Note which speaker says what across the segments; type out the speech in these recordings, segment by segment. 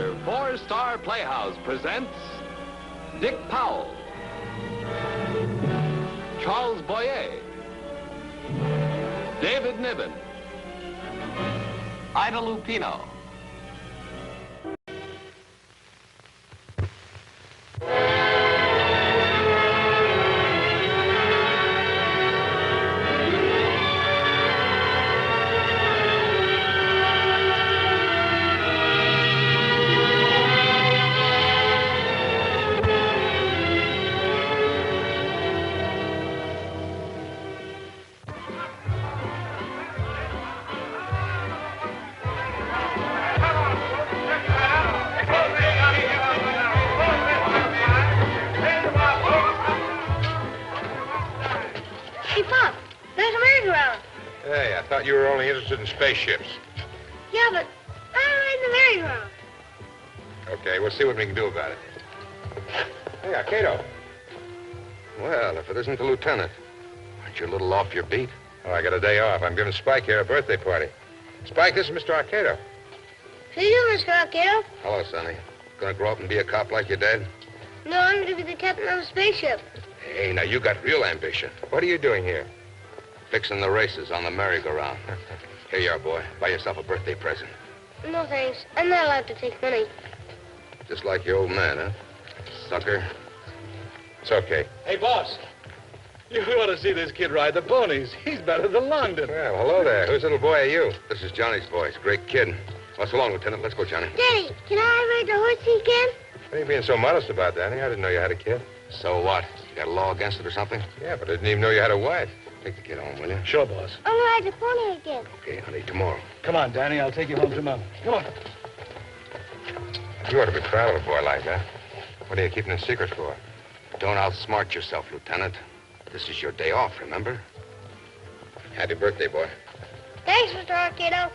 Speaker 1: Ganzer four-star Playhouse presents Dick Powell, Charles Boyer, David Niven, Ida Lupino.
Speaker 2: You were only interested in spaceships.
Speaker 3: Yeah, but I don't ride the merry-go-round.
Speaker 2: Okay, we'll see what we can do about it. Hey, Cato. Well, if it isn't the lieutenant. Aren't you a little off your beat? Oh, I got a day off. I'm giving Spike here a birthday party. Spike, this is Mr. Arcado.
Speaker 3: How do you do, Mr. Arcado?
Speaker 2: Hello, Sonny. Gonna grow up and be a cop like your dad?
Speaker 3: No, I'm going to be the captain of a spaceship.
Speaker 2: Hey, now you got real ambition. What are you doing here? Fixing the races on the merry-go-round. Here you are, boy. Buy yourself a birthday present.
Speaker 3: No, thanks. I'm not allowed to take money.
Speaker 2: Just like your old man, huh? Sucker. It's okay.
Speaker 4: Hey, boss. You ought to see this kid ride the ponies. He's better than Longdon.
Speaker 2: Well, hello there. Whose little boy are you? This is Johnny's voice. Great kid. Well, so long, Lieutenant. Let's go, Johnny.
Speaker 3: Daddy, can I ride the horsey again?
Speaker 2: What are you being so modest about, Danny? I didn't know you had a kid.
Speaker 1: So what? You got a law against it or something?
Speaker 2: Yeah, but I didn't even know you had a wife. Take the kid home, will you?
Speaker 4: Sure, boss.
Speaker 3: I'm going to ride the pony again.
Speaker 2: Okay, honey, tomorrow.
Speaker 4: Come on, Danny. I'll take you home to Mama. Come on.
Speaker 2: You ought to be proud of a boy like that. What are you keeping in secret for?
Speaker 1: Don't outsmart yourself, Lieutenant. This is your day off, remember?
Speaker 2: Happy birthday, boy.
Speaker 3: Thanks, Mr. Arcado.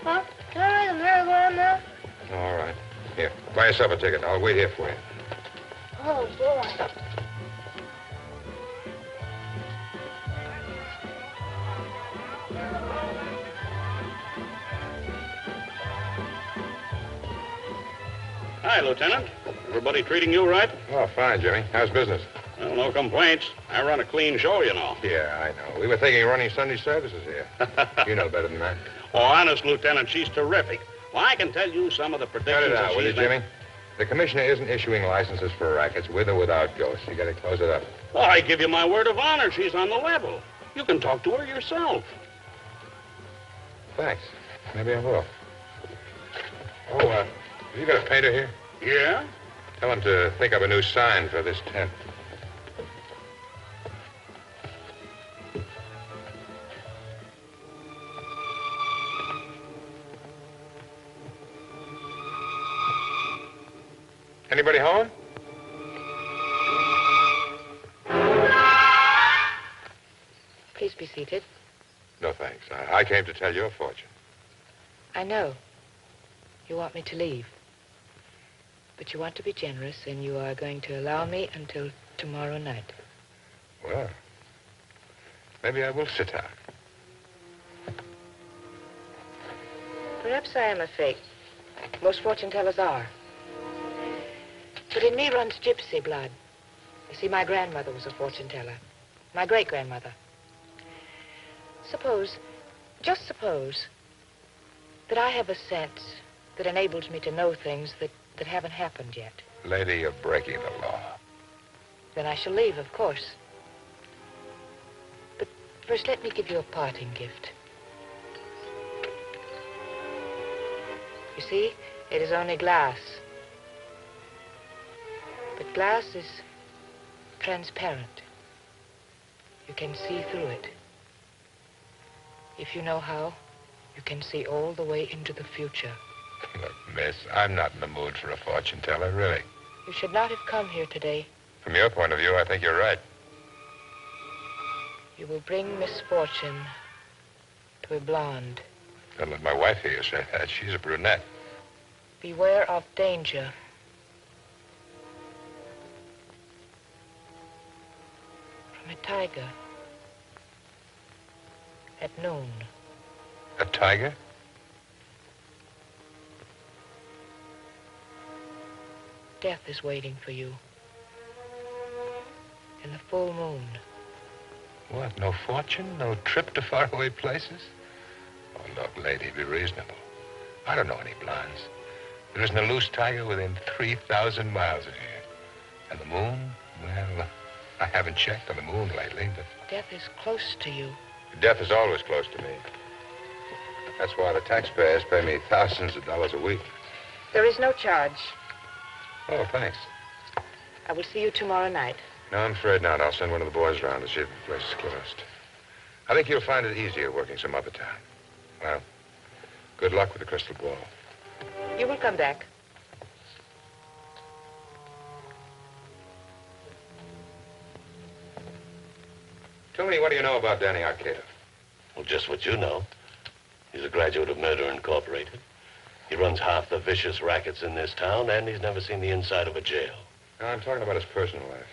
Speaker 3: Well, can I ride the merry-go-round now?
Speaker 2: All right. Here, buy yourself a ticket. I'll wait here for you.
Speaker 3: Oh, boy.
Speaker 5: Hi, Lieutenant. Everybody treating you right?
Speaker 2: Oh, fine, Jimmy. How's business?
Speaker 5: Well, no complaints. I run a clean show, you know.
Speaker 2: Yeah, I know. We were thinking of running Sunday services here. You know better than that.
Speaker 5: Oh, honest, Lieutenant, she's terrific. Well, I can tell you some of the predictions.
Speaker 2: Cut it out,
Speaker 5: that
Speaker 2: will you,
Speaker 5: she's made.
Speaker 2: Jimmy? The commissioner isn't issuing licenses for rackets with or without ghosts. You got to close it up.
Speaker 5: Oh, I give you my word of honor. She's on the level. You can talk to her yourself.
Speaker 2: Thanks. Maybe I will. Oh, have you got a painter here?
Speaker 5: Yeah?
Speaker 2: Tell him to think up a new sign for this tent. Anybody home?
Speaker 6: Please be seated.
Speaker 2: No, thanks. I came to tell you a fortune.
Speaker 6: I know. You want me to leave. But you want to be generous, and you are going to allow me until tomorrow night.
Speaker 2: Well, maybe I will sit down.
Speaker 6: Perhaps I am a fake. Most fortune tellers are. But in me runs gypsy blood. You see, my grandmother was a fortune teller. My great-grandmother. Suppose, just suppose, that I have a sense that enables me to know things that haven't happened yet.
Speaker 2: Lady, you're breaking the law.
Speaker 6: Then I shall leave, of course. But first, let me give you a parting gift. You see, it is only glass. But glass is transparent. You can see through it. If you know how, you can see all the way into the future.
Speaker 2: Look, miss, I'm not in the mood for a fortune teller, really.
Speaker 6: You should not have come here today.
Speaker 2: From your point of view, I think you're right.
Speaker 6: You will bring misfortune to a blonde.
Speaker 2: Don't let my wife hear you say that. She's a brunette.
Speaker 6: Beware of danger. From a tiger. At noon.
Speaker 2: A tiger?
Speaker 6: Death is waiting for you. In the full moon.
Speaker 2: What, no fortune? No trip to faraway places? Oh, look, lady, be reasonable. I don't know any blondes. There isn't a loose tiger within 3,000 miles of here. And the moon? Well, I haven't checked on the moon lately, but...
Speaker 6: Death is close to you.
Speaker 2: Death is always close to me. That's why the taxpayers pay me thousands of dollars a week.
Speaker 6: There is no charge.
Speaker 2: Oh, thanks.
Speaker 6: I will see you tomorrow night.
Speaker 2: No, I'm afraid not. I'll send one of the boys around to see if the place is closed. I think you'll find it easier working some other time. Well, good luck with the crystal ball.
Speaker 6: You will come back.
Speaker 2: Tell me, what do you know about Danny Arcado?
Speaker 7: Well, just what you know. He's a graduate of Murder Incorporated. He runs half the vicious rackets in this town, and he's never seen the inside of a jail.
Speaker 2: No, I'm talking about his personal life.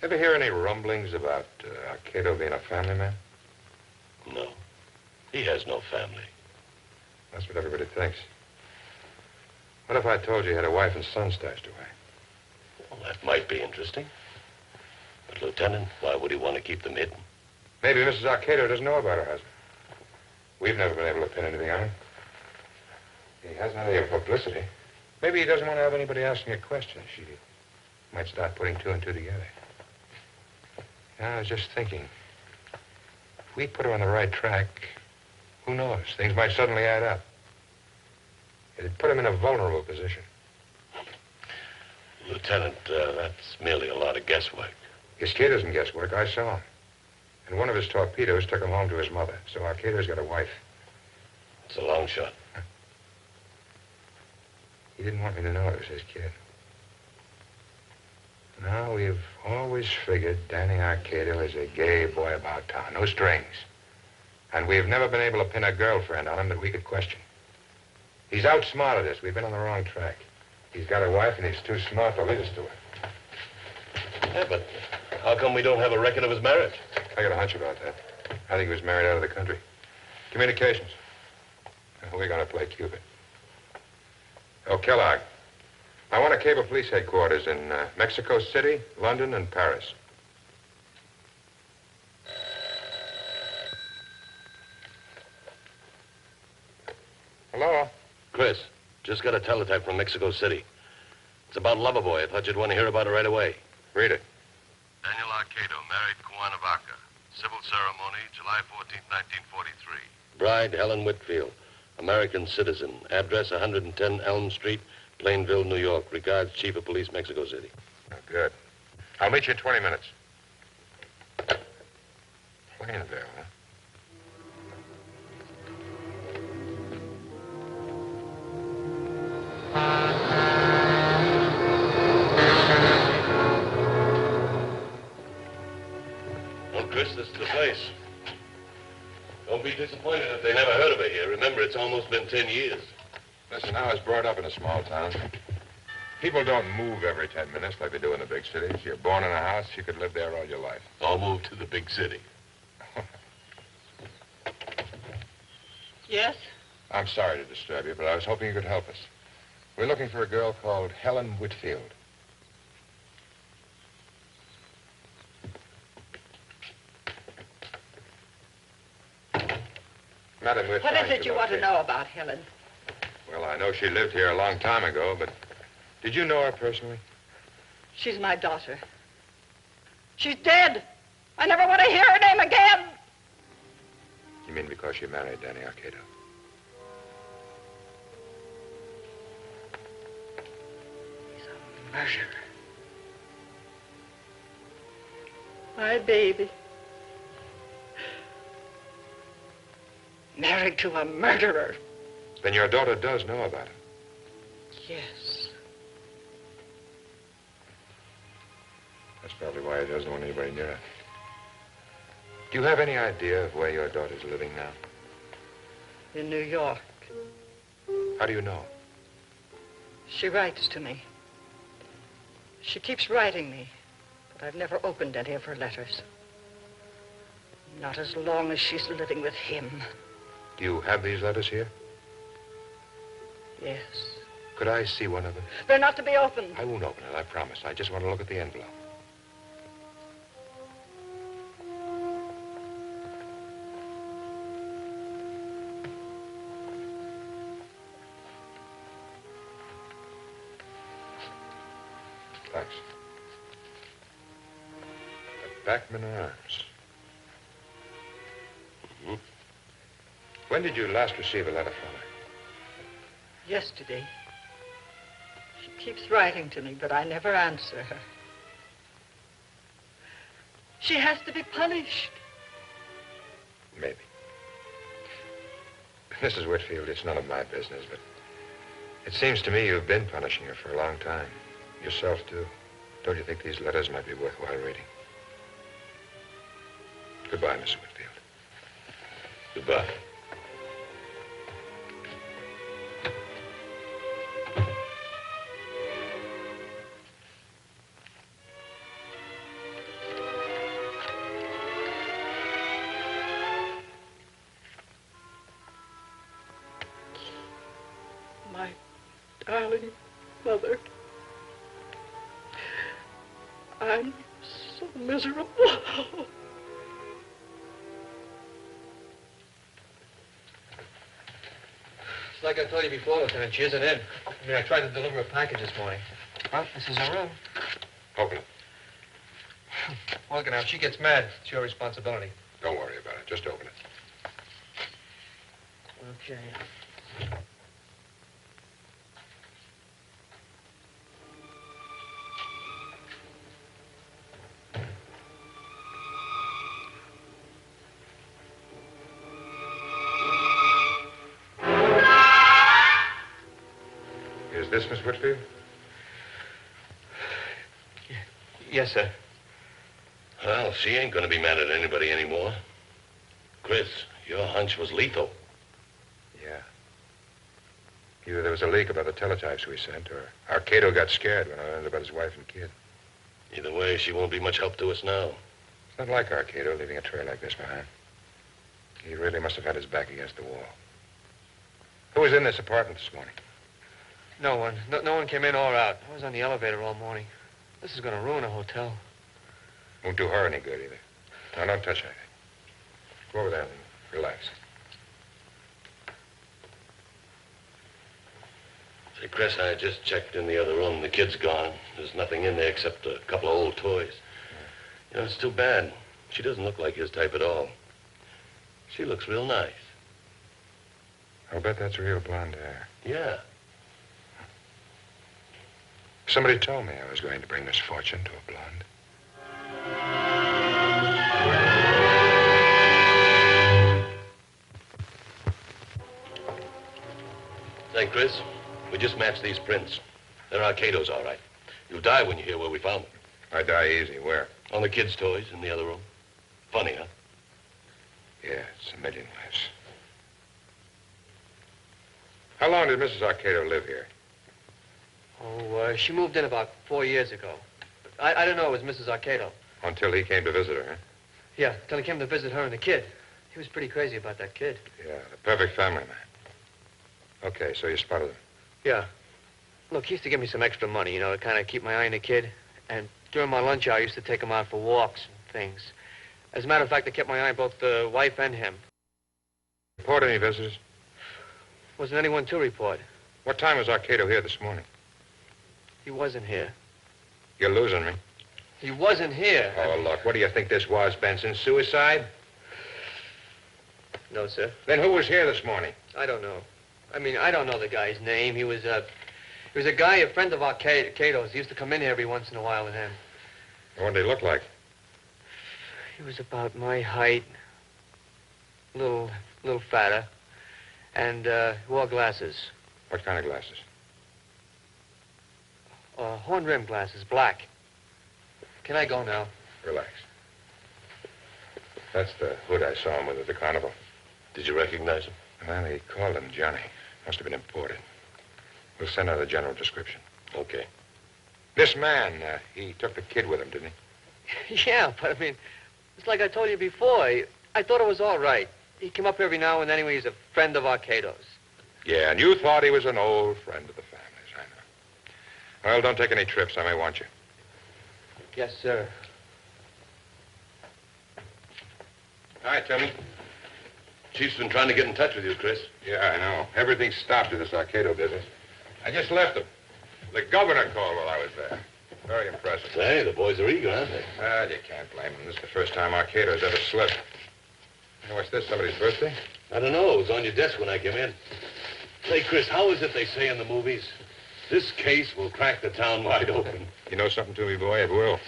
Speaker 2: Ever hear any rumblings about Arcado being a family man?
Speaker 7: No. He has no family.
Speaker 2: That's what everybody thinks. What if I told you he had a wife and son stashed away?
Speaker 7: Well, that might be interesting. But, Lieutenant, why would he want to keep them hidden?
Speaker 2: Maybe Mrs. Arcado doesn't know about her husband. We've never been able to pin anything on him. He hasn't had any publicity. Maybe he doesn't want to have anybody asking her questions. She might start putting two and two together. I was just thinking, if we put her on the right track, who knows? Things might suddenly add up. It'd put him in a vulnerable position.
Speaker 7: Lieutenant, that's merely a lot of guesswork.
Speaker 2: His kid isn't guesswork. I saw him. And one of his torpedoes took him home to his mother. So Arcado's got a wife.
Speaker 7: It's a long shot.
Speaker 2: He didn't want me to know it was his kid. No, we've always figured Danny Arcado is a gay boy about town. No strings. And we've never been able to pin a girlfriend on him that we could question. He's outsmarted us. We've been on the wrong track. He's got a wife, and he's too smart to lead us to her.
Speaker 7: Yeah, but how come we don't have a record of his marriage?
Speaker 2: I got a hunch about that. I think he was married out of the country. Communications. We're going to play Cupid. Oh, Kellogg. I want to cable police headquarters in Mexico City, London, and Paris. Hello?
Speaker 7: Chris, just got a teletype from Mexico City. It's about Lovejoy. I thought you'd want to hear about it right away.
Speaker 2: Read it.
Speaker 7: Daniel Arcado married Cuernavaca. Civil ceremony, July 14th, 1943. Bride, Helen Whitfield. American citizen. Address, 110 Elm Street, Plainville, New York. Regards, Chief of Police, Mexico City.
Speaker 2: Oh, good. I'll meet you in 20 minutes. Plainville, huh?
Speaker 7: Well, Chris, this is the place. Don't be disappointed if they never heard of her here. Remember, it's almost been 10 years.
Speaker 2: Listen, I was brought up in a small town. People don't move every 10 minutes like they do in the big cities. You're born in a house, you could live there all your life.
Speaker 7: I'll move to the big city.
Speaker 6: Yes?
Speaker 2: I'm sorry to disturb you, but I was hoping you could help us. We're looking for a girl called Helen Whitfield. Madam, we're
Speaker 6: What
Speaker 2: trying
Speaker 6: is it you want to
Speaker 2: locate-
Speaker 6: know about Helen?
Speaker 2: Well, I know she lived here a long time ago, but did you know her personally?
Speaker 6: She's my daughter. She's dead. I never want to hear her name again.
Speaker 2: You mean because she married Danny Arcado?
Speaker 6: He's a murderer. My baby. Married to a murderer.
Speaker 2: Then your daughter does know about it.
Speaker 6: Yes.
Speaker 2: That's probably why he doesn't want anybody near her. Do you have any idea of where your daughter's living now?
Speaker 6: In New York.
Speaker 2: How do you know?
Speaker 6: She writes to me. She keeps writing me, but I've never opened any of her letters. Not as long as she's living with him.
Speaker 2: Do you have these letters here?
Speaker 6: Yes.
Speaker 2: Could I see one of them?
Speaker 6: They're not to be opened.
Speaker 2: I won't open it, I promise. I just want to look at the envelope. Thanks. The Backman Arms.
Speaker 7: Mm-hmm.
Speaker 2: When did you last receive a letter from her?
Speaker 8: Yesterday. She keeps writing to me, but I never answer her. She has to be punished.
Speaker 2: Maybe. Mrs. Whitfield, it's none of my business, but it seems to me you've been punishing her for a long time. Yourself, too. Don't you think these letters might be worthwhile reading? Goodbye, Mrs. Whitfield.
Speaker 7: Goodbye.
Speaker 8: My darling mother. I'm so miserable.
Speaker 9: It's like I told you before, Lieutenant. She isn't in. I tried to deliver a package this morning. Well, this is her room.
Speaker 2: Open it.
Speaker 9: Well, look, now, if she gets mad, it's your responsibility.
Speaker 2: Don't worry about it. Just open it.
Speaker 9: Okay.
Speaker 2: Is this Miss Whitfield?
Speaker 9: Yes, sir.
Speaker 7: Well, she ain't gonna be mad at anybody anymore. Chris, your hunch was lethal.
Speaker 2: Yeah. Either there was a leak about the teletypes we sent, or Arcado got scared when I learned about his wife and kid.
Speaker 7: Either way, she won't be much help to us now.
Speaker 2: It's not like Arcado leaving a trail like this behind. He really must have had his back against the wall. Who was in this apartment this morning?
Speaker 9: No one. No one came in or out. I was on the elevator all morning. This is going to ruin a hotel.
Speaker 2: Won't do her any good either. Now, don't touch anything. Go over there and relax.
Speaker 7: Say, Chris, I just checked in the other room. The kid's gone. There's nothing in there except a couple of old toys. You know, it's too bad. She doesn't look like his type at all. She looks real nice.
Speaker 2: I'll bet that's real blonde hair.
Speaker 7: Yeah.
Speaker 2: Somebody told me I was going to bring misfortune to a blonde.
Speaker 7: Say, Chris, we just matched these prints. They're Arcado's, all right. You'll die when you hear where we found them.
Speaker 2: I die easy. Where?
Speaker 7: On the kids' toys in the other room. Funny, huh?
Speaker 2: Yeah, it's a million ways. How long did Mrs. Arcado live here?
Speaker 9: Oh, she moved in about 4 years ago. I didn't know it was Mrs. Arcado.
Speaker 2: Until he came to visit her, huh?
Speaker 9: Yeah, till he came to visit her and the kid. He was pretty crazy about that kid.
Speaker 2: Yeah, the perfect family man. Okay, so you spotted him.
Speaker 9: Yeah. Look, he used to give me some extra money, you know, to kind of keep my eye on the kid. And during my lunch hour, I used to take him out for walks and things. As a matter of fact, I kept my eye on both the wife and him.
Speaker 2: Report any visitors?
Speaker 9: Wasn't anyone to report.
Speaker 2: What time was Arcado here this morning?
Speaker 9: He wasn't here.
Speaker 2: You're losing me.
Speaker 9: He wasn't here.
Speaker 2: Oh, look, what do you think this was, Benson? Suicide?
Speaker 9: No, sir.
Speaker 2: Then who was here this morning?
Speaker 9: I don't know. I mean, I don't know the guy's name. He was a guy, a friend of Arcado's. He used to come in here every once in a while with him.
Speaker 2: What did he look like?
Speaker 9: He was about my height, a little fatter, and wore glasses.
Speaker 2: What kind of glasses?
Speaker 9: Horn-rimmed glasses, black. Can I go now?
Speaker 2: Relax. That's the hood I saw him with at the carnival.
Speaker 7: Did you recognize him?
Speaker 2: Well, he called him Johnny. Must have been imported. We'll send out a general description.
Speaker 7: Okay.
Speaker 2: This man, he took the kid with him, didn't he?
Speaker 9: Yeah, but I mean, it's like I told you before. I thought it was all right. He came up here every now and then. Anyway, he's a friend of Arcado's.
Speaker 2: Yeah, and you thought he was an old friend of the family's, I know. Well, don't take any trips. I may want you.
Speaker 9: Yes, sir.
Speaker 2: Hi, Timmy.
Speaker 7: Chief's been trying to get in touch with you, Chris.
Speaker 2: Yeah, I know. Everything stopped in this Arcado business. I just left him. The governor called while I was there. Very impressive.
Speaker 7: Say, the boys are eager, aren't they?
Speaker 2: Well, you can't blame them. This is the first time Arcado's ever slipped. Hey, what's this, somebody's birthday?
Speaker 7: I don't know. It was on your desk when I came in. Say, Chris, how is it they say in the movies? This case will crack the town wide open.
Speaker 2: You know something to me, boy? It will.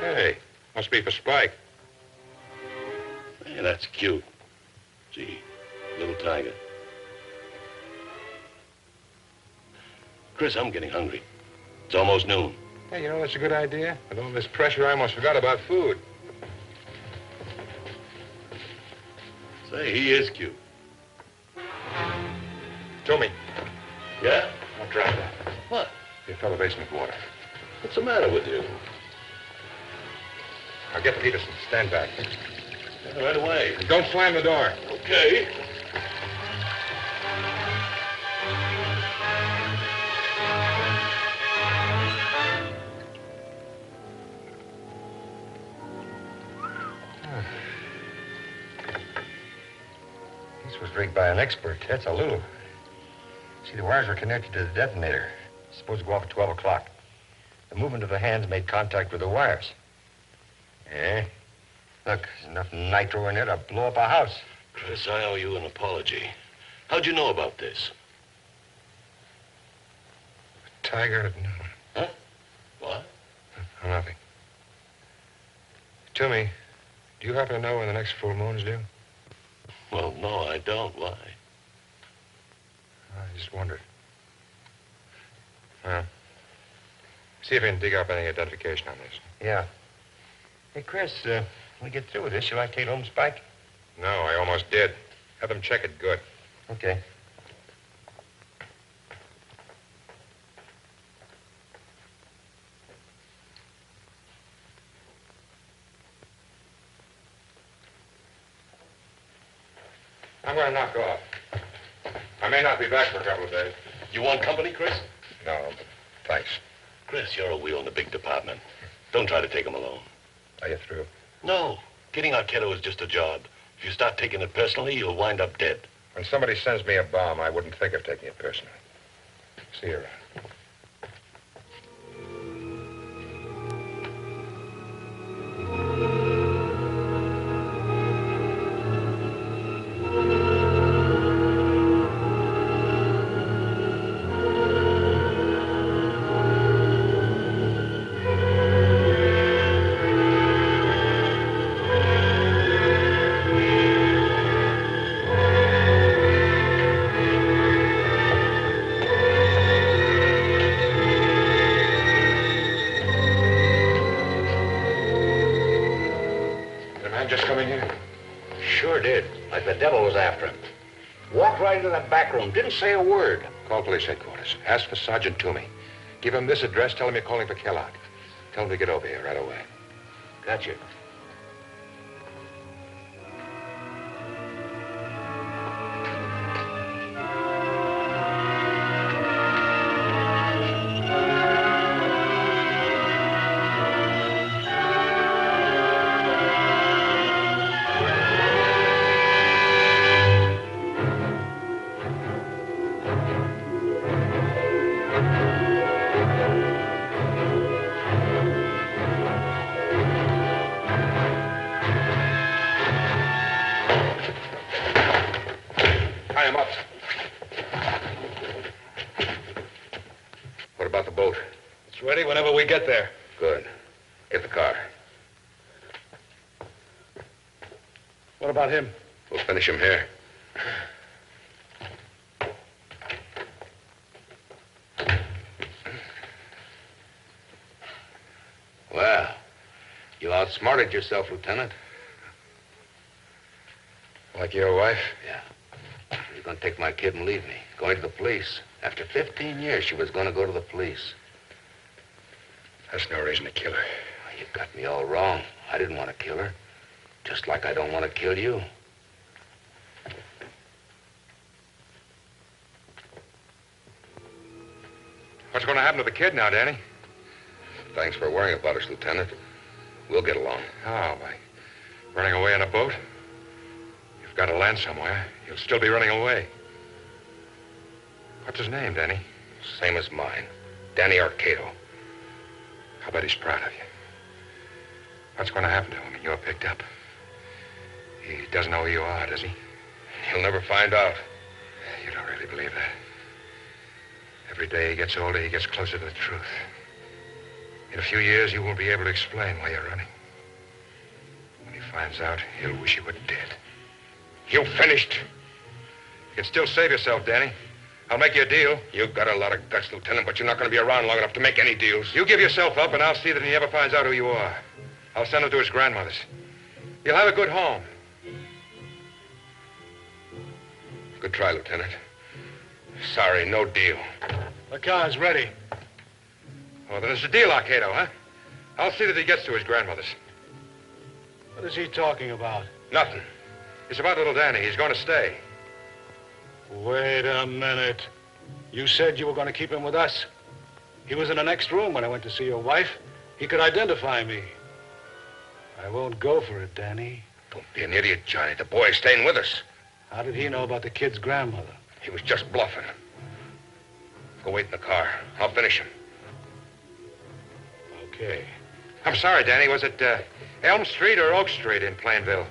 Speaker 2: Hey, must be for Spike.
Speaker 7: Hey, that's cute. Gee, little tiger. Chris, I'm getting hungry. It's almost noon.
Speaker 2: Hey, you know, that's a good idea. With all this pressure, I almost forgot about food.
Speaker 7: Say, he is cute.
Speaker 2: Tommy.
Speaker 7: Yeah?
Speaker 2: Don't drop that.
Speaker 7: What?
Speaker 2: You fell the basement water.
Speaker 7: What's the matter with you?
Speaker 2: Now get Peterson. Stand back.
Speaker 7: Yeah, right away.
Speaker 2: And don't slam the door.
Speaker 7: Okay.
Speaker 2: This was rigged by an expert. That's a little. See, the wires were connected to the detonator. It's supposed to go off at 12 o'clock. The movement of the hands made contact with the wires. Yeah. Look, there's enough nitro in there to blow up a house.
Speaker 7: Chris, I owe you an apology. How'd you know about this?
Speaker 2: Tiger at noon.
Speaker 7: Huh? What?
Speaker 2: Oh, nothing. Tell me, do you happen to know when the next full moon's due?
Speaker 7: Well, no, I don't. Why?
Speaker 2: I just wondered. Well, see if you can dig up any identification on this. Yeah. Hey, Chris, when we get through with this, you like to take home Spike? No, I almost did. Have them check it good. Okay. I'm going to knock off. I may not be back for a couple of days.
Speaker 7: You want company, Chris?
Speaker 2: No, but thanks.
Speaker 7: Chris, you're a wheel in the big department. Don't try to take him alone.
Speaker 2: Are you through?
Speaker 7: No. Getting Arcado is just a job. If you start taking it personally, you'll wind up dead.
Speaker 2: When somebody sends me a bomb, I wouldn't think of taking it personally. See you around.
Speaker 1: Didn't say a word.
Speaker 2: Call police headquarters. Ask for Sergeant Toomey. Give him this address. Tell him you're calling for Kellogg. Tell him to get over here right away.
Speaker 1: Gotcha.
Speaker 2: Get there.
Speaker 1: Good. Get the car.
Speaker 4: What about him?
Speaker 1: We'll finish him here. Well, you outsmarted yourself, Lieutenant.
Speaker 2: Like your wife?
Speaker 1: Yeah. She was going to take my kid and leave me. Going to the police. After 15 years, she was going to go to the police.
Speaker 2: That's no reason to kill her.
Speaker 1: You got me all wrong. I didn't want to kill her. Just like I don't want to kill you.
Speaker 2: What's going to happen to the kid now, Danny?
Speaker 1: Thanks for worrying about us, Lieutenant. We'll get along.
Speaker 2: Oh, by running away on a boat? You've got to land somewhere. You'll still be running away. What's his name, Danny?
Speaker 1: Same as mine. Danny Arcado.
Speaker 2: I bet he's proud of you. What's going to happen to him when you're picked up? He doesn't know who you are, does he?
Speaker 1: He'll never find out.
Speaker 2: You don't really believe that. Every day he gets older, he gets closer to the truth. In a few years, you won't be able to explain why you're running. When he finds out, he'll wish he were dead.
Speaker 1: You finished?
Speaker 2: You can still save yourself, Danny. I'll make you a deal.
Speaker 1: You've got a lot of guts, Lieutenant, but you're not going to be around long enough to make any deals.
Speaker 2: You give yourself up, and I'll see that he never finds out who you are. I'll send him to his grandmother's. He'll have a good home.
Speaker 1: Good try, Lieutenant. Sorry, no deal.
Speaker 4: The car's ready.
Speaker 2: Oh, then it's a deal, Arcado, huh? I'll see that he gets to his grandmother's.
Speaker 4: What is he talking about?
Speaker 2: Nothing. It's about little Danny. He's going to stay.
Speaker 4: Wait a minute. You said you were going to keep him with us. He was in the next room when I went to see your wife. He could identify me. I won't go for it, Danny.
Speaker 1: Don't be an idiot, Johnny. The boy's staying with us.
Speaker 4: How did he know about the kid's grandmother?
Speaker 1: He was just bluffing. Go wait in the car. I'll finish him.
Speaker 4: Okay.
Speaker 2: I'm sorry, Danny. Was it Elm Street or Oak Street in Plainville?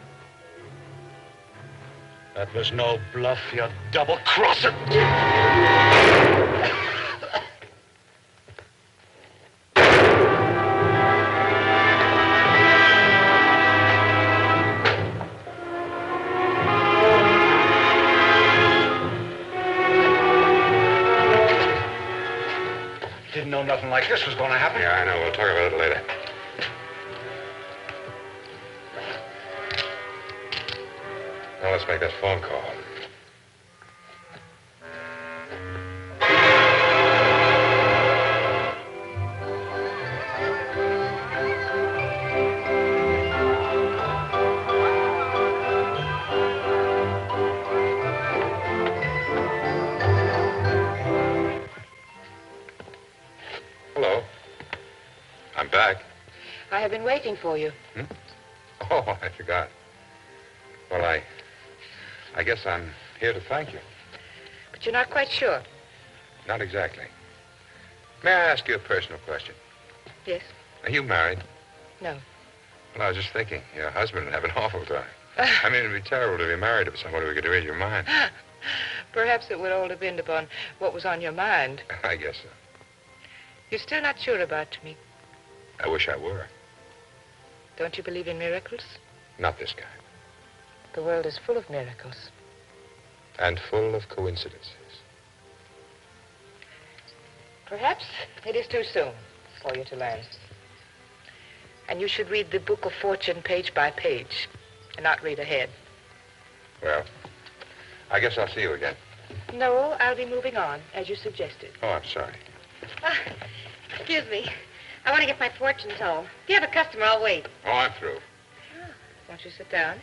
Speaker 4: That was no bluff, you double-crosser. Didn't know nothing like this was going to happen.
Speaker 2: Yeah, I know. We'll talk about it later. Now let's make that phone call. Hello. I'm back.
Speaker 6: I have been waiting for you.
Speaker 2: Oh, I forgot. Well, I guess I'm here to thank you.
Speaker 6: But you're not quite sure.
Speaker 2: Not exactly. May I ask you a personal question?
Speaker 6: Yes?
Speaker 2: Are you married?
Speaker 6: No.
Speaker 2: Well, I was just thinking, your husband would have an awful time. I mean, it'd be terrible to be married to somebody who could read your mind.
Speaker 6: Perhaps it would all depend upon what was on your mind.
Speaker 2: I guess so.
Speaker 6: You're still not sure about me.
Speaker 2: I wish I were.
Speaker 6: Don't you believe in miracles?
Speaker 2: Not this kind.
Speaker 6: The world is full of miracles.
Speaker 2: And full of coincidences.
Speaker 6: Perhaps it is too soon for you to learn. And you should read the Book of Fortune page by page and not read ahead.
Speaker 2: Well, I guess I'll see you again.
Speaker 6: No, I'll be moving on, as you suggested.
Speaker 2: Oh, I'm sorry.
Speaker 3: Excuse me. I want to get my fortune told. If you have a customer, I'll wait.
Speaker 2: Oh, I'm through.
Speaker 6: Won't you sit down?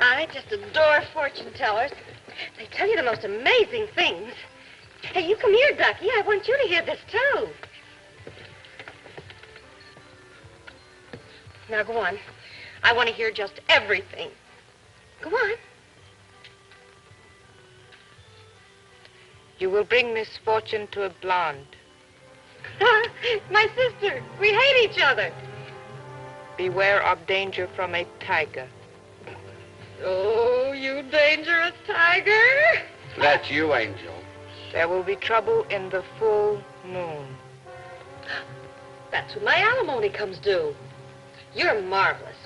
Speaker 3: I just adore fortune tellers. They tell you the most amazing things. Hey, you come here, Ducky. I want you to hear this, too. Now, go on. I want to hear just everything. Go on.
Speaker 6: You will bring misfortune to a blonde.
Speaker 3: My sister. We hate each other.
Speaker 6: Beware of danger from a tiger.
Speaker 3: Oh, you dangerous tiger.
Speaker 1: That's you, Angel.
Speaker 6: There will be trouble in the full moon.
Speaker 3: That's when my alimony comes due. You're marvelous.